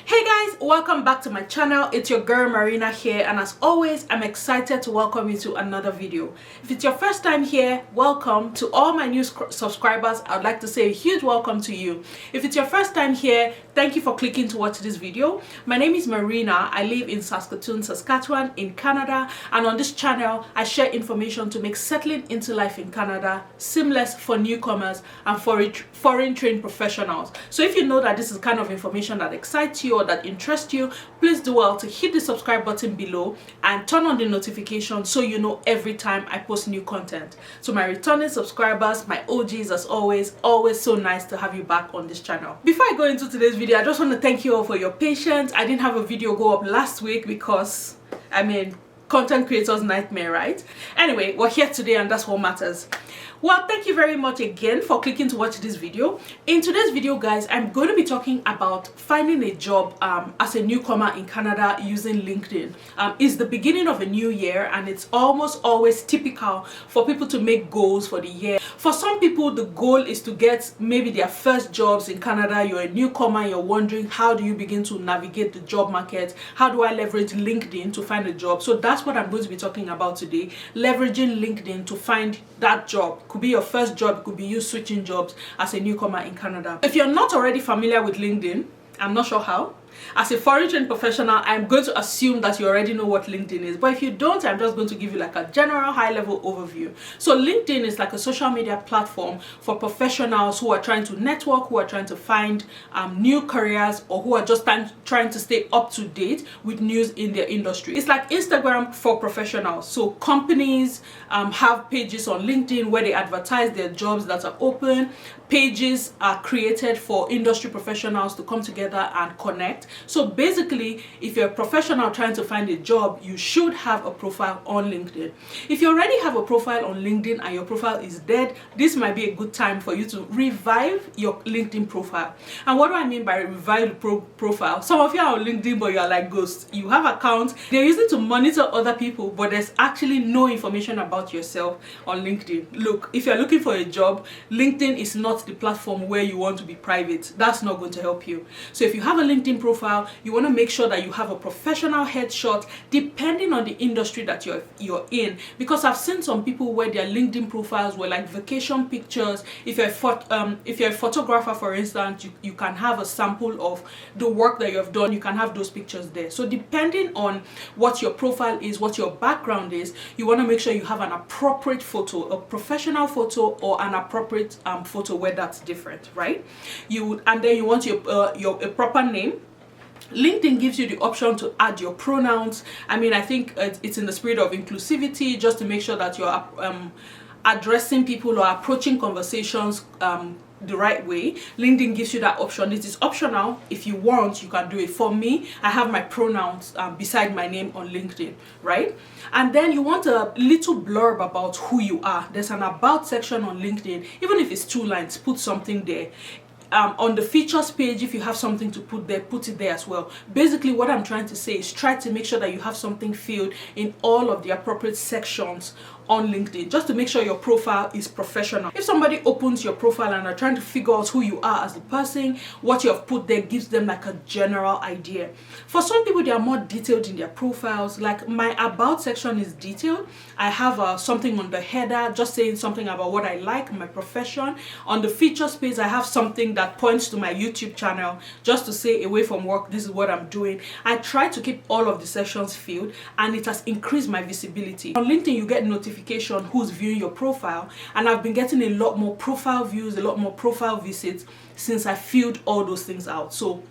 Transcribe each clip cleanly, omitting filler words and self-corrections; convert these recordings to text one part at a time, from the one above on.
Hey guys, welcome back to my channel. It's your girl Marina here, and as always I'm excited to welcome you to another video. If it's your first time here, welcome. To all my new subscribers, I would like to say a huge welcome to you. If it's your first time here, thank you for clicking to watch this video. My name is Marina. I live in Saskatoon, Saskatchewan in Canada, and on this channel I share information to make settling into life in Canada seamless for newcomers and foreign trained professionals. So if you know that this is kind of information that excites you or that interests you, please do well to hit the subscribe button below and turn on the notification so you know every time I post new content. To my returning subscribers, my OGs, as always so nice to have you back on this channel. Before I go into today's video, I just want to thank you all for your patience. I didn't have a video go up last week because content creators nightmare, right? Anyway, we're here today and that's what matters. Well, thank you very much again for clicking to watch this video. In today's video, guys, I'm going to be talking about finding a job as a newcomer in Canada using LinkedIn. It's the beginning of a new year and it's almost always typical for people to make goals for the year. For some people, the goal is to get maybe their first jobs in Canada. You're a newcomer, you're wondering, how do you begin to navigate the job market? How do I leverage LinkedIn to find a job? So that's what I'm going to be talking about today, leveraging LinkedIn to find that job. Could be your first job, it could be you switching jobs as a newcomer in Canada. If you're not already familiar with LinkedIn, I'm not sure how. As a foreign trained professional, I'm going to assume that you already know what LinkedIn is. But if you don't, I'm just going to give you like a general high-level overview. So LinkedIn is like a social media platform for professionals who are trying to network, who are trying to find new careers, or who are just trying to stay up to date with news in their industry. It's like Instagram for professionals. So companies have pages on LinkedIn where they advertise their jobs that are open. Pages are created for industry professionals to come together and connect. So basically, if you're a professional trying to find a job, you should have a profile on LinkedIn. If you already have a profile on LinkedIn and your profile is dead, this might be a good time for you to revive your LinkedIn profile. And what do I mean by revive profile? Some of you are on LinkedIn but you are like ghosts. You have accounts, they're using to monitor other people, but there's actually no information about yourself on LinkedIn. Look, if you're looking for a job, LinkedIn is not the platform where you want to be private. That's not going to help you. So if you have a LinkedIn profile, you want to make sure that you have a professional headshot depending on the industry that you're in, because I've seen some people where their LinkedIn profiles were like vacation pictures. If you're a photographer, for instance, you can have a sample of the work that you have done. You can have those pictures there. So depending on what your profile is, what your background is, you want to make sure you have an appropriate photo, a professional photo, or an appropriate photo where that's different, right? And then you want your proper name. LinkedIn gives you the option to add your pronouns. I think it's in the spirit of inclusivity, just to make sure that you're addressing people or approaching conversations the right way. LinkedIn gives you that option. It is optional. If you want, you can do it. For me, I have my pronouns beside my name on LinkedIn, right? And then you want a little blurb about who you are. There's an about section on LinkedIn. Even if it's 2 lines, put something there. On the features page, if you have something to put there, put it there as well. Basically, what I'm trying to say is try to make sure that you have something filled in all of the appropriate sections on LinkedIn, just to make sure your profile is professional. If somebody opens your profile and are trying to figure out who you are as a person, what you have put there gives them like a general idea. For some people, they are more detailed in their profiles. Like my about section is detailed. I have something on the header just saying something about what I like, my profession. On the features page, I have something that points to my YouTube channel, just to say away from work, this is what I'm doing. I try to keep all of the sections filled, and it has increased my visibility. On LinkedIn, you get notification who's viewing your profile, and I've been getting a lot more profile views, a lot more profile visits since I filled all those things out. So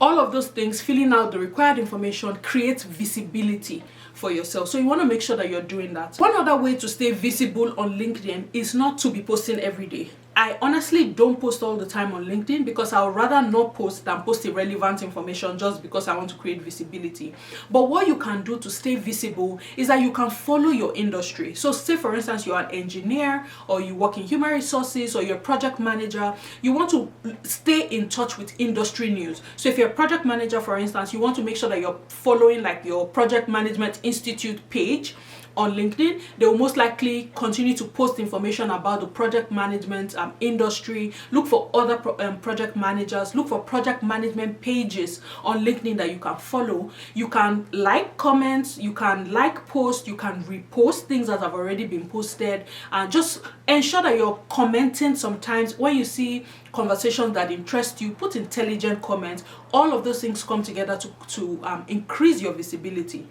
all of those things, filling out the required information, creates visibility for yourself. So you want to make sure that you're doing that. One other way to stay visible on LinkedIn is not to be posting every day. I honestly don't post all the time on LinkedIn because I would rather not post than post irrelevant information just because I want to create visibility. But what you can do to stay visible is that you can follow your industry. So say for instance you're an engineer, or you work in human resources, or you're a project manager. You want to stay in touch with industry news. So if you're a project manager, for instance, you want to make sure that you're following like your Project Management Institute page, on LinkedIn. They will most likely continue to post information about the project management industry. Look for other project managers. Look for project management pages on LinkedIn that you can follow. You can like comments, you can like posts, you can repost things that have already been posted, and just ensure that you're commenting. Sometimes when you see conversations that interest you, put intelligent comments. All of those things come together to increase your visibility.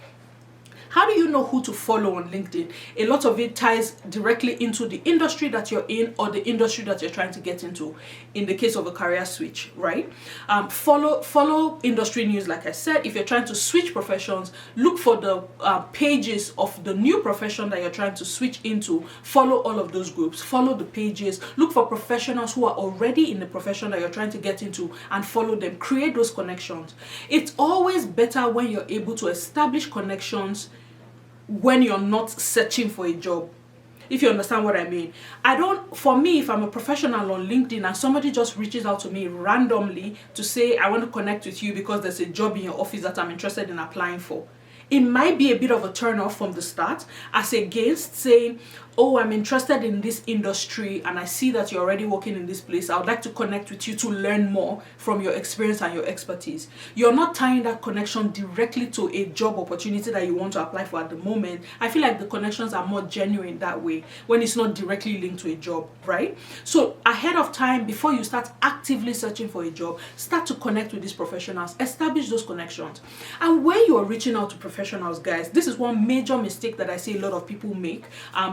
How do you know who to follow on LinkedIn? A lot of it ties directly into the industry that you're in or the industry that you're trying to get into, in the case of a career switch, right? Follow industry news, like I said. If you're trying to switch professions, look for the pages of the new profession that you're trying to switch into. Follow all of those groups. Follow the pages. Look for professionals who are already in the profession that you're trying to get into and follow them. Create those connections. It's always better when you're able to establish connections when you're not searching for a job, if you understand what I mean. For me, if I'm a professional on LinkedIn and somebody just reaches out to me randomly to say, I want to connect with you because there's a job in your office that I'm interested in applying for, it might be a bit of a turn off from the start, as against saying, oh, I'm interested in this industry and I see that you're already working in this place. I would like to connect with you to learn more from your experience and your expertise. You're not tying that connection directly to a job opportunity that you want to apply for at the moment. I feel like the connections are more genuine that way, when it's not directly linked to a job, right? So ahead of time, before you start actively searching for a job, start to connect with these professionals, establish those connections. And when you are reaching out to professionals, guys, this is one major mistake that I see a lot of people make,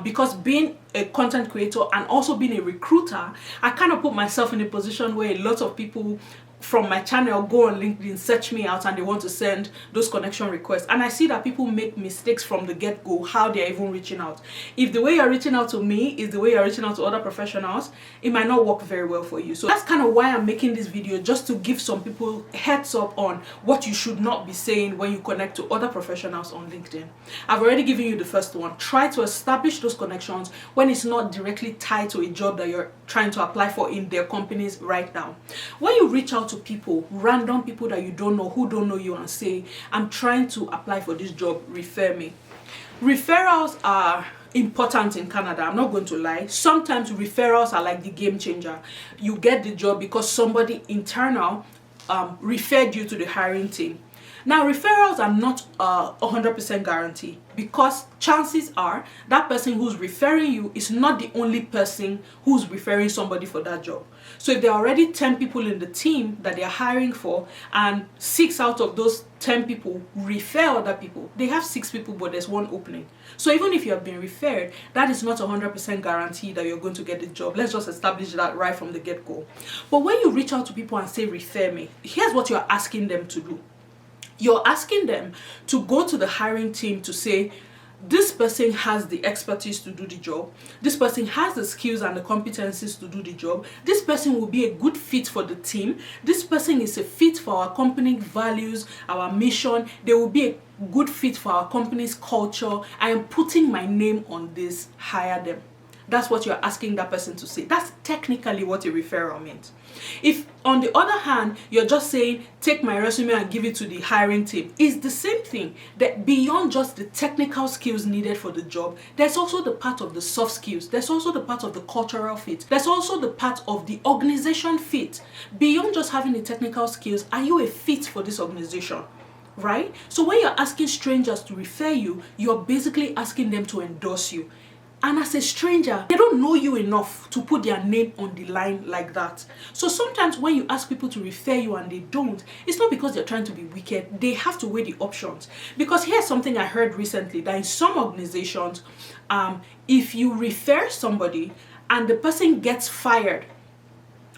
because being a content creator and also being a recruiter, I kind of put myself in a position where a lot of people from my channel go on LinkedIn, search me out, and they want to send those connection requests. And I see that people make mistakes from the get-go, how they're even reaching out. If the way you're reaching out to me is the way you're reaching out to other professionals, it might not work very well for you. So that's kind of why I'm making this video, just to give some people heads up on what you should not be saying when you connect to other professionals on LinkedIn. I've already given you the first one. Try to establish those connections when it's not directly tied to a job that you're trying to apply for in their companies right now. When you reach out to people, random people that you don't know, who don't know you, and say, I'm trying to apply for this job, refer me. Referrals are important in Canada, I'm not going to lie. Sometimes referrals are like the game changer. You get the job because somebody internal referred you to the hiring team. Now, referrals are not 100% guarantee, because chances are that person who's referring you is not the only person who's referring somebody for that job. So if there are already 10 people in the team that they're hiring for, and 6 out of those 10 people refer other people, they have 6 people, but there's 1 opening. So even if you have been referred, that is not 100% guarantee that you're going to get the job. Let's just establish that right from the get-go. But when you reach out to people and say, refer me, here's what you're asking them to do. You're asking them to go to the hiring team to say, this person has the expertise to do the job. This person has the skills and the competencies to do the job. This person will be a good fit for the team. This person is a fit for our company values, our mission. They will be a good fit for our company's culture. I am putting my name on this. Hire them. That's what you're asking that person to say. That's technically what a referral means. If, on the other hand, you're just saying, take my resume and give it to the hiring team, it's the same thing. That beyond just the technical skills needed for the job, there's also the part of the soft skills. There's also the part of the cultural fit. There's also the part of the organization fit. Beyond just having the technical skills, are you a fit for this organization? Right? So when you're asking strangers to refer you, you're basically asking them to endorse you. And as a stranger, they don't know you enough to put their name on the line like that. So sometimes when you ask people to refer you and they don't, it's not because they're trying to be wicked. They have to weigh the options. Because here's something I heard recently, that in some organizations, if you refer somebody and the person gets fired,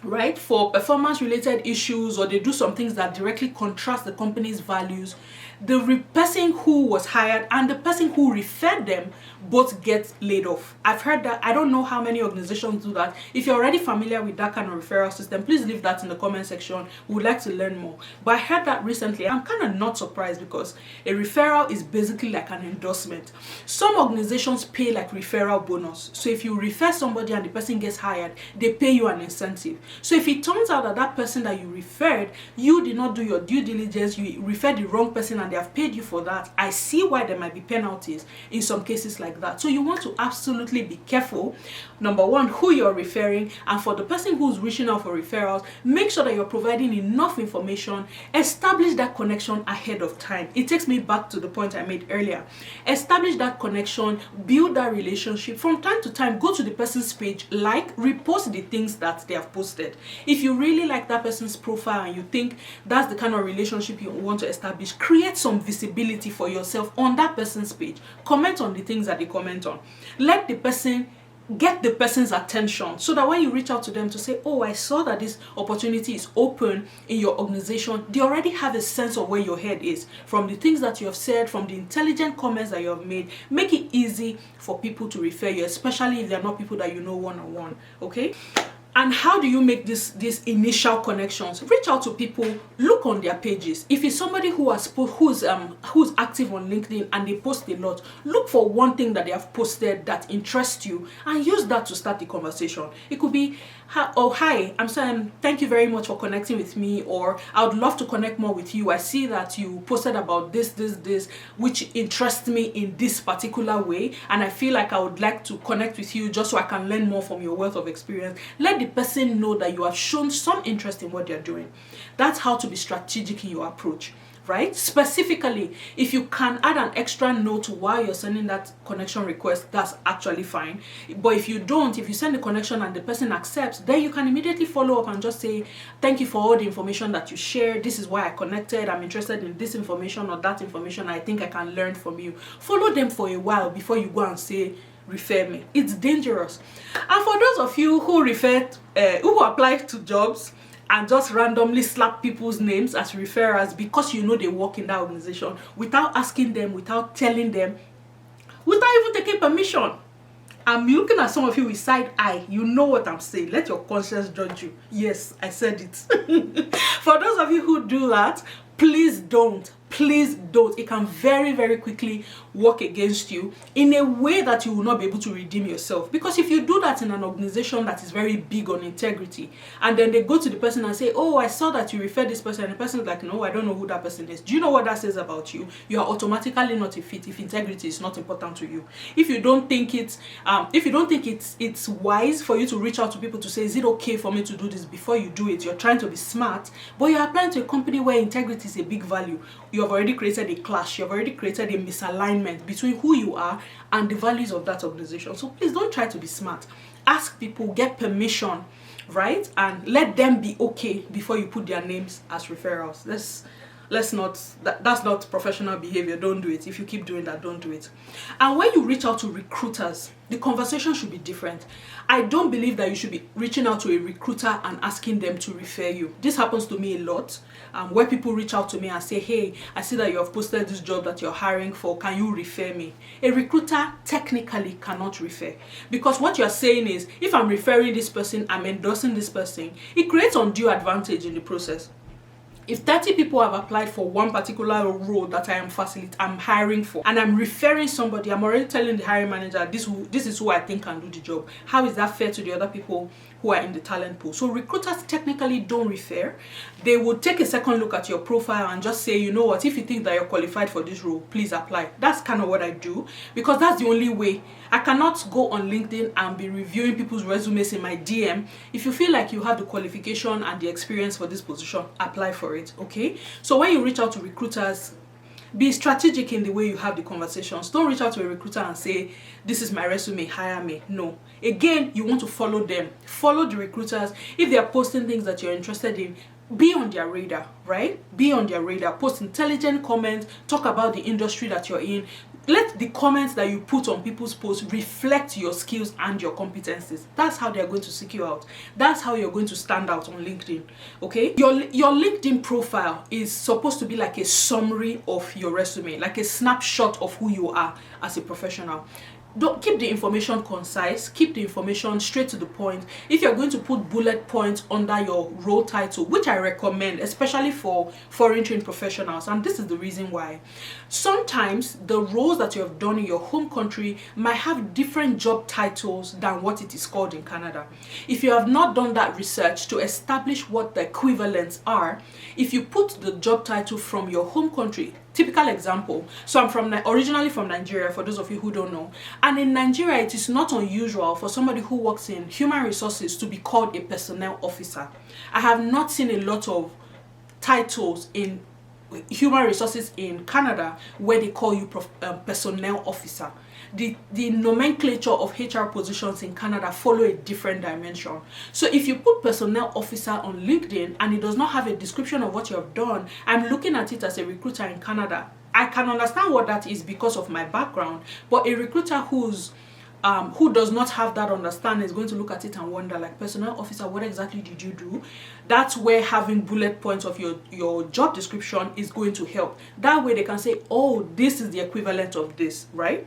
right, for performance-related issues, or they do some things that directly contrast the company's values, the person who was hired and the person who referred them both get laid off. I've heard that. I don't know how many organizations do that. If you're already familiar with that kind of referral system, please leave that in the comment section. We would like to learn more. But I heard that recently. I'm kind of not surprised, because a referral is basically like an endorsement. Some organizations pay like referral bonus. So if you refer somebody and the person gets hired, they pay you an incentive. So if it turns out that that person that you referred, you did not do your due diligence, you referred the wrong person and they have paid you for that, I see why there might be penalties in some cases like that. So you want to absolutely be careful, number one, who you're referring, and for the person who's reaching out for referrals, make sure that you're providing enough information. Establish that connection ahead of time. It takes me back to the point I made earlier. Establish that connection, build that relationship. From time to time, go to the person's page, like, repost the things that they have posted. If you really like that person's profile and you think that's the kind of relationship you want to establish, create some visibility for yourself on that person's page. Comment on the things that they comment on. Let the person get the person's attention, so that when you reach out to them to say, oh, I saw that this opportunity is open in your organization, they already have a sense of where your head is from the things that you have said, from the intelligent comments that you have made. Make it easy for people to refer you, especially if they're not people that you know one-on-one. Okay. And how do you make these initial connections? Reach out to people, look on their pages. If it's somebody who's active on LinkedIn and they post a lot, look for one thing that they have posted that interests you and use that to start the conversation. It could be, oh, hi, I'm saying thank you very much for connecting with me, or I would love to connect more with you. I see that you posted about this, which interests me in this particular way, and I feel like I would like to connect with you just so I can learn more from your wealth of experience. Let the person know that you have shown some interest in what they're doing. That's how to be strategic in your approach, right? Specifically, if you can add an extra note while you're sending that connection request, that's actually fine. But if you don't, if you send the connection and the person accepts, then you can immediately follow up and just say, thank you for all the information that you shared. This is why I connected. I'm interested in this information or that information. I think I can learn from you. Follow them for a while before you go and say, refer me. It's dangerous. And for those of you who who apply to jobs and just randomly slap people's names as referrals because you know they work in that organization without asking them, without telling them, without even taking permission, I'm looking at some of you with side eye. You know what I'm saying. Let your conscience judge you. Yes, I said it. For those of you who do that, please don't. Please don't. It can very, very quickly work against you in a way that you will not be able to redeem yourself. Because if you do that in an organization that is very big on integrity, and then they go to the person and say, oh, I saw that you referred this person, and the person is like, no, I don't know who that person is. Do you know what that says about you? You are automatically not a fit if integrity is not important to you. If you don't think it's wise for you to reach out to people to say, is it okay for me to do this before you do it? You're trying to be smart, but you're applying to a company where integrity is a big value. You have already created a clash. You have already created a misalignment between who you are and the values of that organization. So please don't try to be smart. Ask people, get permission, right? And let them be okay before you put their names as referrals. That's not professional behavior. Don't do it. If you keep doing that, don't do it. And when you reach out to recruiters, the conversation should be different. I don't believe that you should be reaching out to a recruiter and asking them to refer you. This happens to me a lot, where people reach out to me and say, hey, I see that you have posted this job that you're hiring for. Can you refer me? A recruiter technically cannot refer, because what you're saying is, if I'm referring this person, I'm endorsing this person. It creates undue advantage in the process. If 30 people have applied for one particular role that I'm hiring for, and I'm referring somebody, I'm already telling the hiring manager, this is who I think can do the job. How is that fair to the other people who are in the talent pool? So recruiters technically don't refer. They will take a second look at your profile and just say, you know what, if you think that you're qualified for this role, please apply. That's kind of what I do, because that's the only way. I cannot go on LinkedIn and be reviewing people's resumes in my DM. If you feel like you have the qualification and the experience for this position, apply for it, okay? So when you reach out to recruiters, be strategic in the way you have the conversations. Don't reach out to a recruiter and say, this is my resume, hire me. No. Again, you want to follow them. Follow the recruiters. If they are posting things that you're interested in, be on their radar, right? Be on their radar. Post intelligent comments. Talk about the industry that you're in. Let the comments that you put on people's posts reflect your skills and your competencies. That's how they're going to seek you out. That's how you're going to stand out on LinkedIn, okay? Your LinkedIn profile is supposed to be like a summary of your resume, like a snapshot of who you are as a professional. don't keep the information concise, keep the information straight to the point. If you're going to put bullet points under your role title, which I recommend, especially for foreign trained professionals, and this is the reason why. Sometimes the roles that you have done in your home country might have different job titles than what it is called in Canada. If you have not done that research to establish what the equivalents are, if you put the job title from your home country, typical example, so I'm originally from Nigeria, for those of you who don't know, and in Nigeria it is not unusual for somebody who works in human resources to be called a personnel officer. I have not seen a lot of titles in human resources in Canada where they call you personnel officer. The nomenclature of HR positions in Canada follow a different dimension. So if you put personnel officer on LinkedIn and it does not have a description of what you have done, I'm looking at it as a recruiter in Canada. I can understand what that is because of my background, but a recruiter who does not have that understanding is going to look at it and wonder, like, personnel officer, what exactly did you do? That's where having bullet points of your job description is going to help. That way they can say, oh, this is the equivalent of this, right?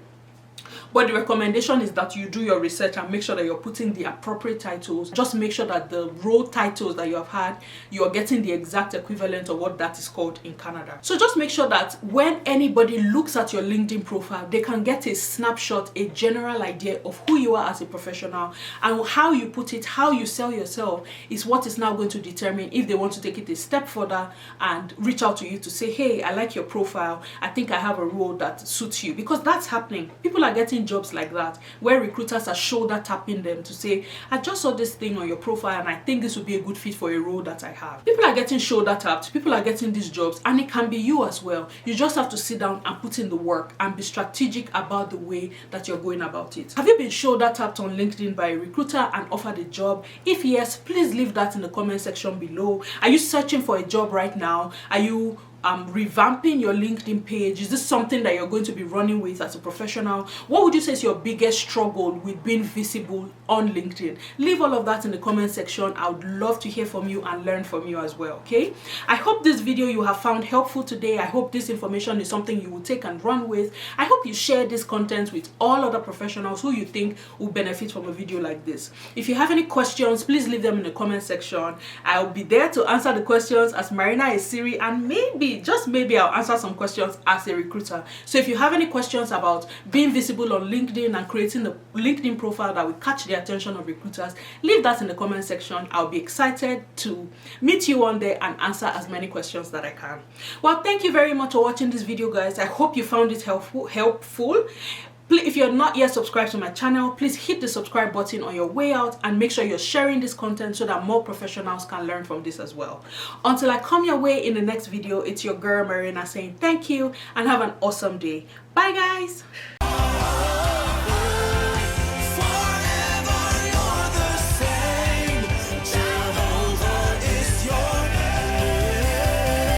But the recommendation is that you do your research and make sure that you're putting the appropriate titles. Just make sure that the role titles that you have had, you're getting the exact equivalent of what that is called in Canada. So just make sure that when anybody looks at your LinkedIn profile, they can get a snapshot, a general idea of who you are as a professional, and how you put it, how you sell yourself is what is now going to determine if they want to take it a step further and reach out to you to say, hey, I like your profile. I think I have a role that suits you, because that's happening. People are getting jobs like that where recruiters are shoulder tapping them to say, I just saw this thing on your profile and I think this would be a good fit for a role that I have. People are getting shoulder tapped, people are getting these jobs, and it can be you as well. You just have to sit down and put in the work and be strategic about the way that you're going about it. Have you been shoulder tapped on LinkedIn by a recruiter and offered a job? If yes, please leave that in the comment section below. Are you searching for a job right now? Are you revamping your LinkedIn page? Is this something that you're going to be running with as a professional? What would you say is your biggest struggle with being visible on LinkedIn? Leave all of that in the comment section. I would love to hear from you and learn from you as well, okay? I hope this video you have found helpful today. I hope this information is something you will take and run with. I hope you share this content with all other professionals who you think will benefit from a video like this. If you have any questions, please leave them in the comment section. I'll be there to answer the questions as Marina is Siri, and maybe, just maybe, I'll answer some questions as a recruiter. So if you have any questions about being visible on LinkedIn and creating a LinkedIn profile that will catch the attention of recruiters, leave that in the comment section. I'll be excited to meet you one day and answer as many questions that I can. Well, thank you very much for watching this video, guys. I hope you found it helpful. If you're not yet subscribed to my channel, please hit the subscribe button on your way out and make sure you're sharing this content so that more professionals can learn from this as well. Until I come your way in the next video, it's your girl Marina saying thank you and have an awesome day. Bye, guys.